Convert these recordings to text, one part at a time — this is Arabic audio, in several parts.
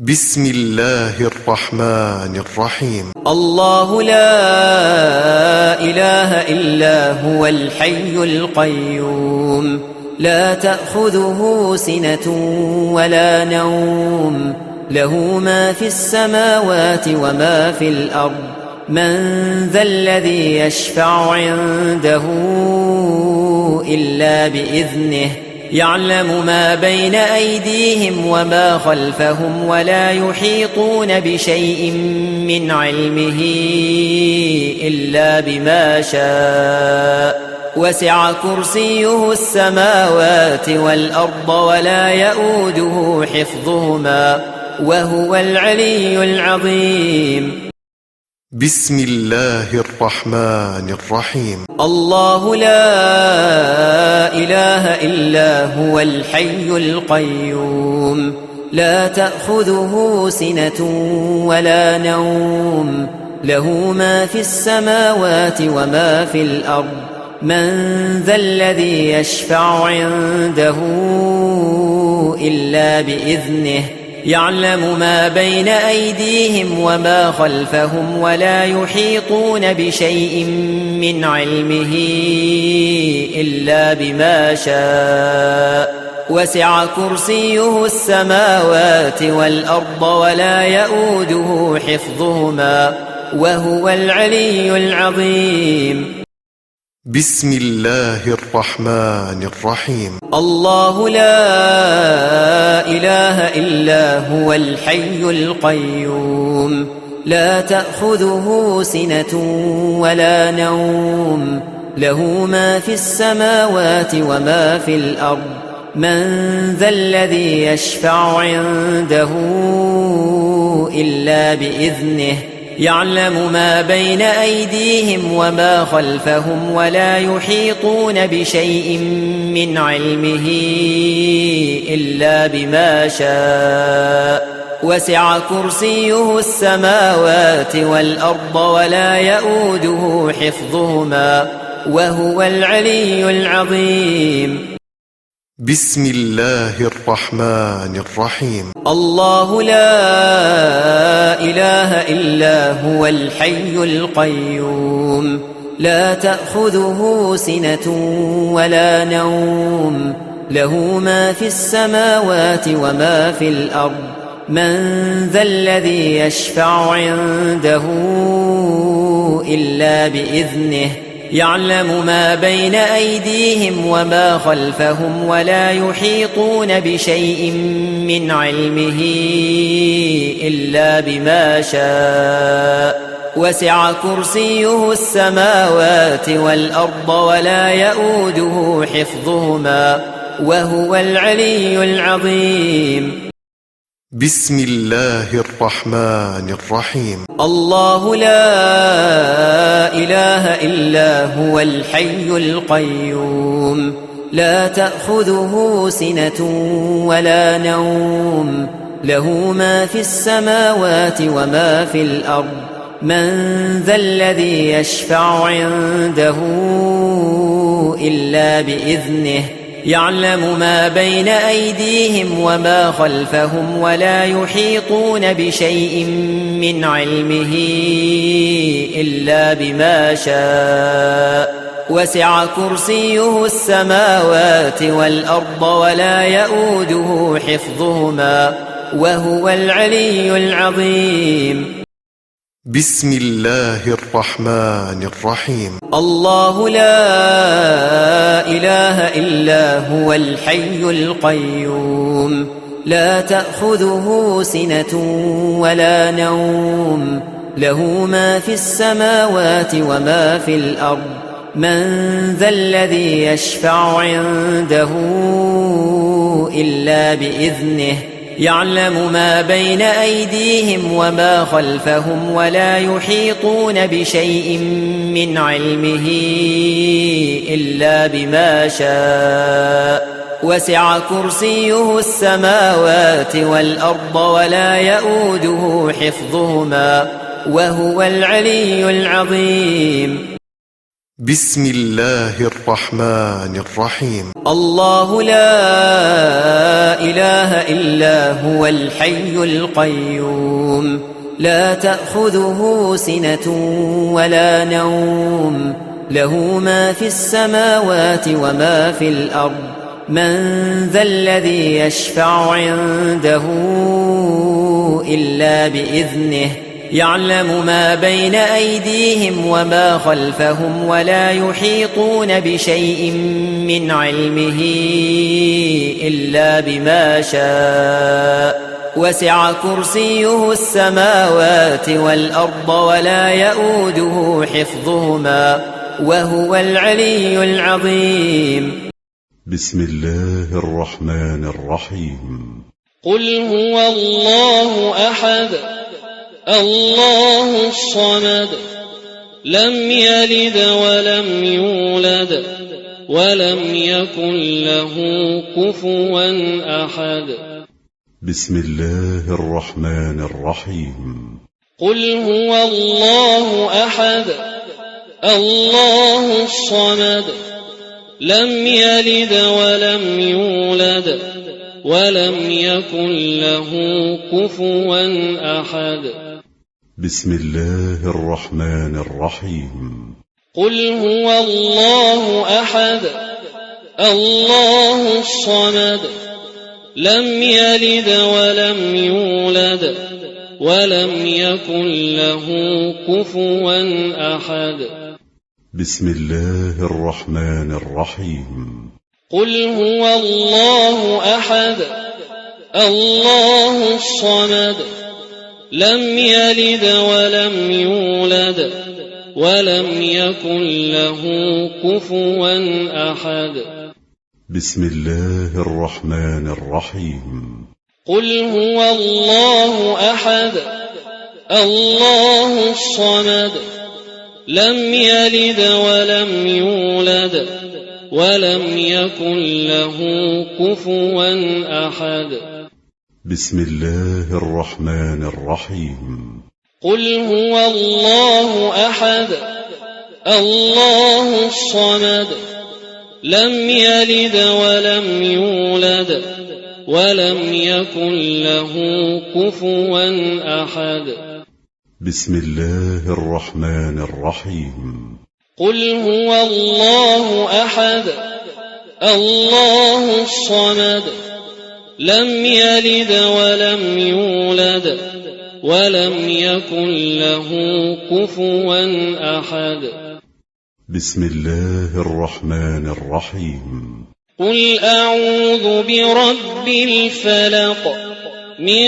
بسم الله الرحمن الرحيم. الله لا إله إلا هو الحي القيوم لا تأخذه سنة ولا نوم له ما في السماوات وما في الأرض من ذا الذي يشفع عنده إلا بإذنه يعلم ما بين أيديهم وما خلفهم ولا يحيطون بشيء من علمه إلا بما شاء وسع كرسيه السماوات والأرض ولا يؤوده حفظهما وهو العلي العظيم. بسم الله الرحمن الرحيم. الله لا إله إلا هو الحي القيوم لا تأخذه سنة ولا نوم له ما في السماوات وما في الأرض من ذا الذي يشفع عنده إلا بإذنه يعلم ما بين أيديهم وما خلفهم ولا يحيطون بشيء من علمه إلا بما شاء وسع كرسيه السماوات والأرض ولا يؤوده حفظهما وهو العلي العظيم. بسم الله الرحمن الرحيم. الله لا إله إلا هو الحي القيوم لا تأخذه سنة ولا نوم له ما في السماوات وما في الأرض من ذا الذي يشفع عنده إلا بإذنه يعلم ما بين أيديهم وما خلفهم ولا يحيطون بشيء من علمه إلا بما شاء وسع كرسيه السماوات والأرض ولا يؤوده حفظهما وهو العلي العظيم. بسم الله الرحمن الرحيم. الله لا إله إلا هو الحي القيوم لا تأخذه سنة ولا نوم له ما في السماوات وما في الأرض من ذا الذي يشفع عنده إلا بإذنه يعلم ما بين أيديهم وما خلفهم ولا يحيطون بشيء من علمه إلا بما شاء وسع كرسيه السماوات والأرض ولا يؤوده حفظهما وهو العلي العظيم. بسم الله الرحمن الرحيم. الله لا إله إلا هو الحي القيوم لا تأخذه سنة ولا نوم له ما في السماوات وما في الأرض من ذا الذي يشفع عنده إلا بإذنه يعلم ما بين أيديهم وما خلفهم ولا يحيطون بشيء من علمه إلا بما شاء وسع كرسيه السماوات والأرض ولا يؤوده حفظهما وهو العلي العظيم. بسم الله الرحمن الرحيم. الله لا إله إلا هو الحي القيوم لا تأخذه سنة ولا نوم له ما في السماوات وما في الأرض من ذا الذي يشفع عنده إلا بإذنه يعلم ما بين أيديهم وما خلفهم ولا يحيطون بشيء من علمه إلا بما شاء وسع كرسيه السماوات والأرض ولا يؤوده حفظهما وهو العلي العظيم. بسم الله الرحمن الرحيم الله لا إله إلا هو الحي القيوم لا تأخذه سنة ولا نوم له ما في السماوات وما في الأرض من ذا الذي يشفع عنده إلا بإذنه يعلم ما بين أيديهم وما خلفهم ولا يحيطون بشيء من علمه إلا بما شاء وسع كرسيه السماوات والأرض ولا يؤوده حفظهما وهو العلي العظيم. بسم الله الرحمن الرحيم. قل هو الله أحد الله الصمد لم يلد ولم يولد ولم يكن له كفوا أحد. بسم الله الرحمن الرحيم. قل هو الله أحد الله الصمد لم يلد ولم يولد ولم يكن له كفوا أحد. بسم الله الرحمن الرحيم. قل هو الله أحد الله الصمد لم يلد ولم يولد ولم يكن له كفوا أحد. بسم الله الرحمن الرحيم. قل هو الله أحد الله الصمد لم يلد ولم يولد ولم يكن له كفوا أحد. بسم الله الرحمن الرحيم. قل هو الله أحد الله الصمد لم يلد ولم يولد ولم يكن له كفوا أحد. بسم الله الرحمن الرحيم. قل هو الله أحد الله الصمد لم يلد ولم يولد ولم يكن له كفوا أحد. بسم الله الرحمن الرحيم. قل هو الله أحد الله الصمد لم يلد ولم يولد ولم يكن له كفوا أحد. بسم الله الرحمن الرحيم. قل أعوذ برب الفلق من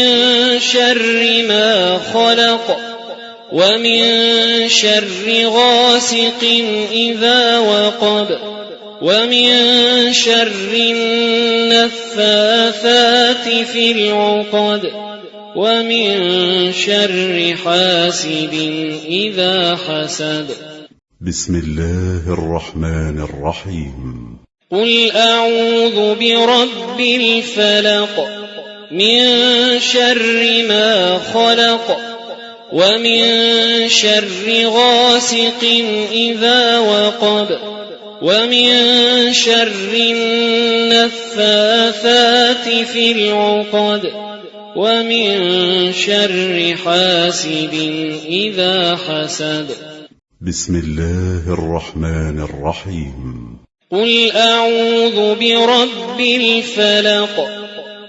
شر ما خلق ومن شر غاسق إذا وقب ومن شر النفاثات في العقد ومن شر حاسد إذا حسد. بسم الله الرحمن الرحيم. قل أعوذ برب الفلق من شر ما خلق ومن شر غاسق إذا وقب ومن شر النفاثات في العقد ومن شر حاسد إذا حسد. بسم الله الرحمن الرحيم. قل أعوذ برب الفلق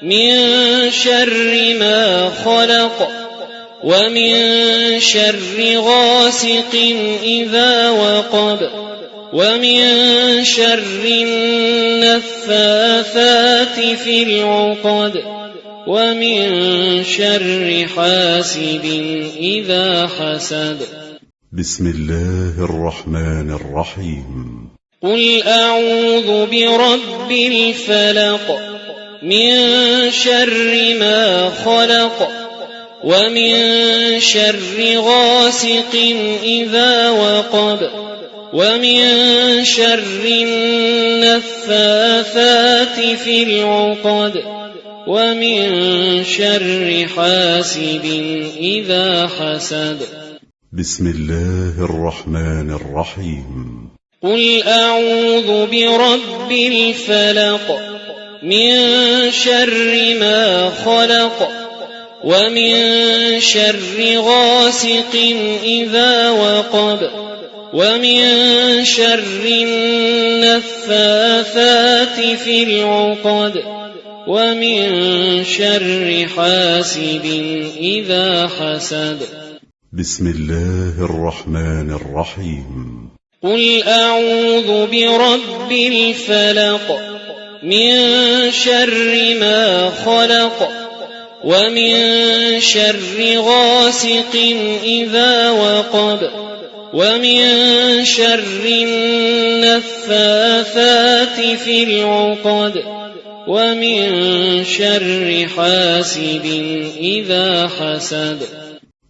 من شر ما خلق ومن شر غاسق إذا وقب ومن شر النفاثات في العقد ومن شر حاسد إذا حسد. بسم الله الرحمن الرحيم. قل أعوذ برب الفلق من شر ما خلق ومن شر غاسق إذا وقب ومن شر النفاثات في العقد ومن شر حاسد إذا حسد. بسم الله الرحمن الرحيم. قل أعوذ برب الفلق من شر ما خلق ومن شر غاسق إذا وقب ومن شر النفاثات في العقد ومن شر حاسد إذا حسد. بسم الله الرحمن الرحيم. قل أعوذ برب الفلق من شر ما خلق ومن شر غاسق إذا وقب ومن شر النفاثات في العقد ومن شر حاسد إذا حسد.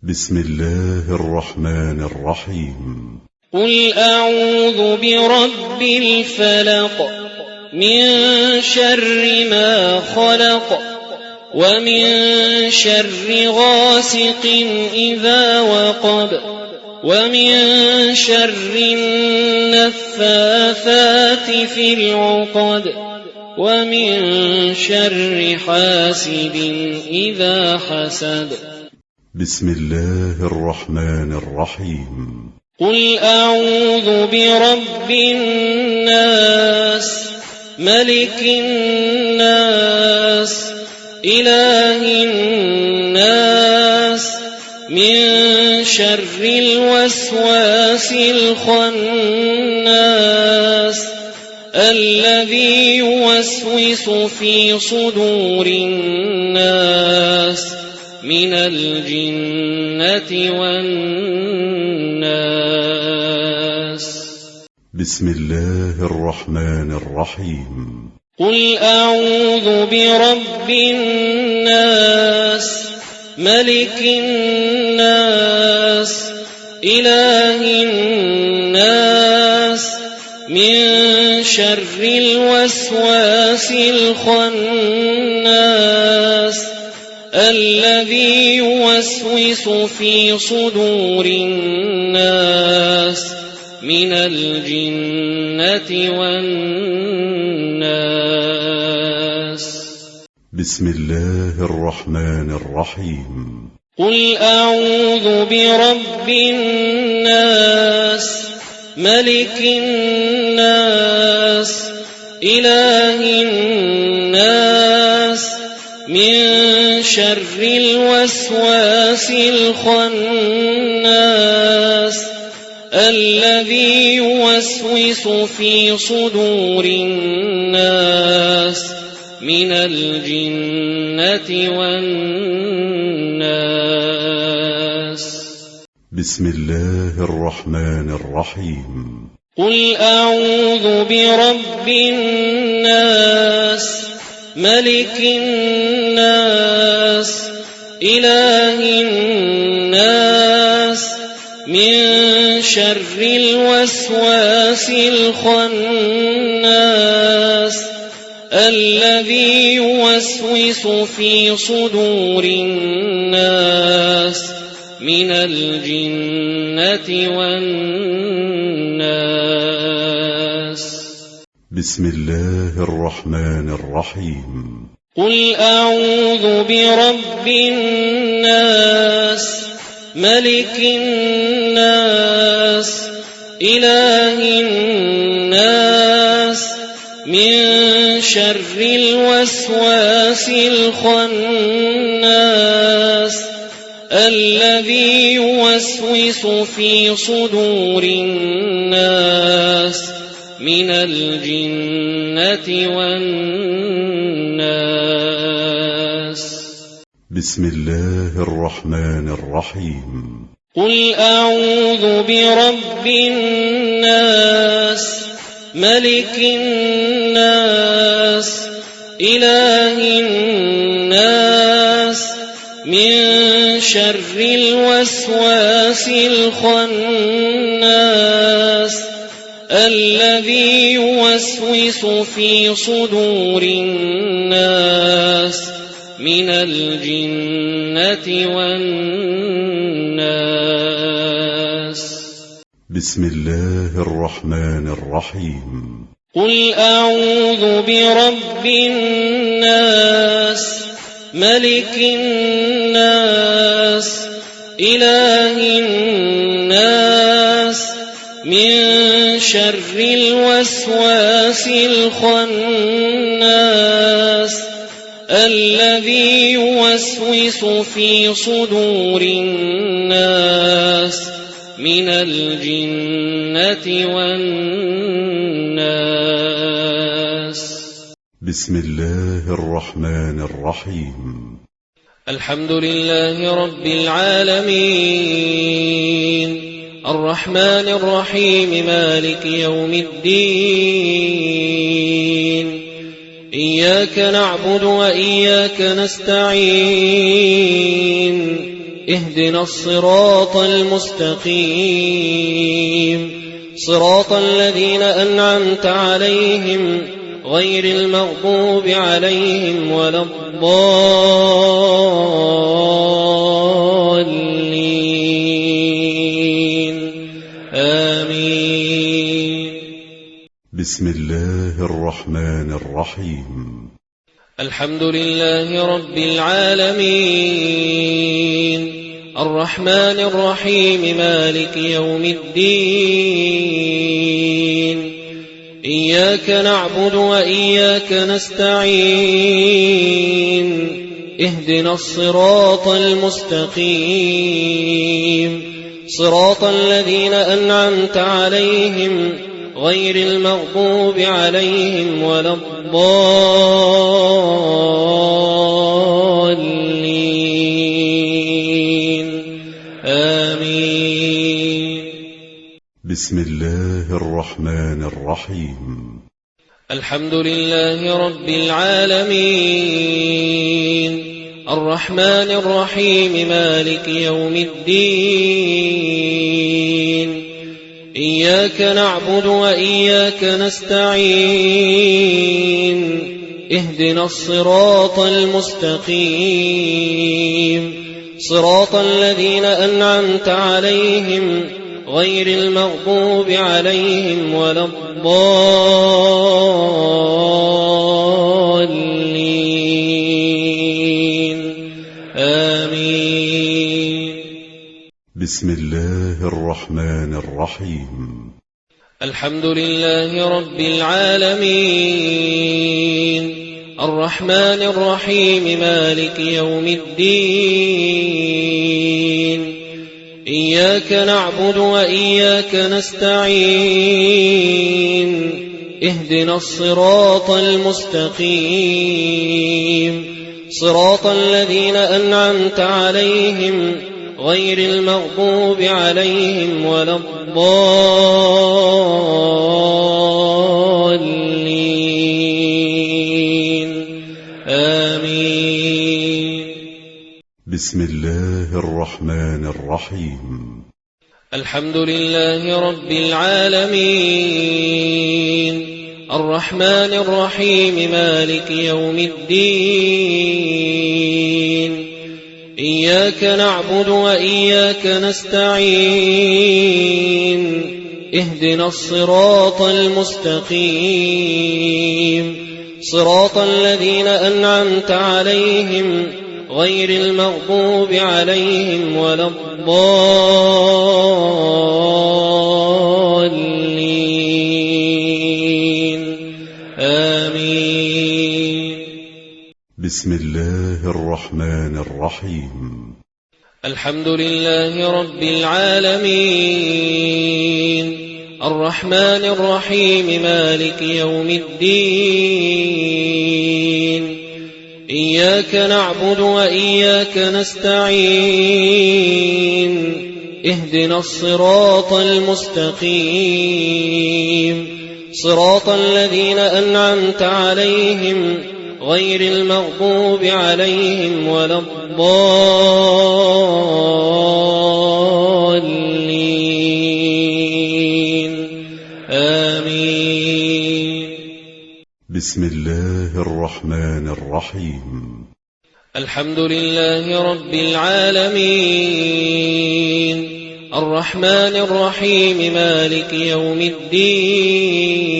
بسم الله الرحمن الرحيم. قل أعوذ برب الفلق من شر ما خلق ومن شر غاسق إذا وقب ومن شر النفاثات في العقد ومن شر حاسد إذا حسد. بسم الله الرحمن الرحيم. قل أعوذ برب الناس ملك الناس إله الناس من شر الوسواس الخناس الذي يوسوس في صدور الناس من الجنة والناس. بسم الله الرحمن الرحيم. قل أعوذ برب الناس ملك الناس إله الناس من شر الوسواس الخناس الذي يوسوس في صدور الناس من الجنة والناس. بسم الله الرحمن الرحيم. قل أعوذ برب الناس ملك الناس إله الناس من شر الوسواس الخناس الذي يوسوس في صدور الناس من الجنة والناس. بسم الله الرحمن الرحيم. قل أعوذ برب الناس ملك الناس إله الناس من شر الوسواس الخناس الذي يوسوس في صدور الناس من الجنة والناس. بسم الله الرحمن الرحيم. قل أعوذ برب الناس ملك الناس إله الناس من شر الوسواس الخناس الذي يوسوس في صدور الناس من الجنة والناس. بسم الله الرحمن الرحيم. قل أعوذ برب الناس ملك الناس إله الناس من شر الوسواس الخناس الذي يوسوس في صدور الناس من الجنة والناس. بسم الله الرحمن الرحيم قل أعوذ برب الناس ملك الناس إله الناس من شر الوسواس الخناس الذي يوسوس في صدور الناس من الجنة والناس. بسم الله الرحمن الرحيم الحمد لله رب العالمين الرحمن الرحيم مالك يوم الدين إياك نعبد وإياك نستعين اهدنا الصراط المستقيم صراط الذين أنعمت عليهم غير المغضوب عليهم ولا الضالين آمين. بسم الله الرحمن الرحيم الحمد لله رب العالمين الرحمن الرحيم مالك يوم الدين إياك نعبد وإياك نستعين اهدنا الصراط المستقيم صراط الذين أنعمت عليهم غير المغضوب عليهم ولا الضالين آمين. بسم الله الرحمن الرحيم الحمد لله رب العالمين الرحمن الرحيم مالك يوم الدين إياك نعبد وإياك نستعين اهدنا الصراط المستقيم صراط الذين أنعمت عليهم غير المغضوب عليهم ولا الضالين آمين. بسم الله الرحمن الرحيم الحمد لله رب العالمين الرحمن الرحيم مالك يوم الدين إياك نعبد وإياك نستعين اهدنا الصراط المستقيم صراط الذين أنعمت عليهم غير المغضوب عليهم ولا الضالين آمين. بسم الله الرحمن الرحيم الحمد لله رب العالمين الرحمن الرحيم مالك يوم الدين إياك نعبد وإياك نستعين اهدنا الصراط المستقيم صراط الذين أنعمت عليهم غير المغضوب عليهم ولا الضالين آمين. بسم الله الرحمن الرحيم الحمد لله رب العالمين الرحمن الرحيم مالك يوم الدين إياك نعبد وإياك نستعين اهدنا الصراط المستقيم صراط الذين أنعمت عليهم غير المغضوب عليهم ولا الضالين آمين. بسم الله الرحمن الرحيم الحمد لله رب العالمين الرحمن الرحيم مالك يوم الدين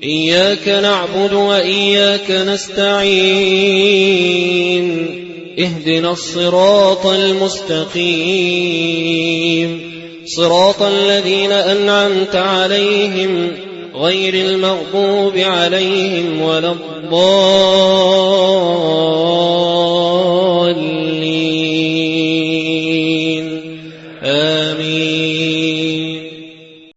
إياك نعبد وإياك نستعين اهدنا الصراط المستقيم صراط الذين أنعمت عليهم غير المغضوب عليهم ولا الضالين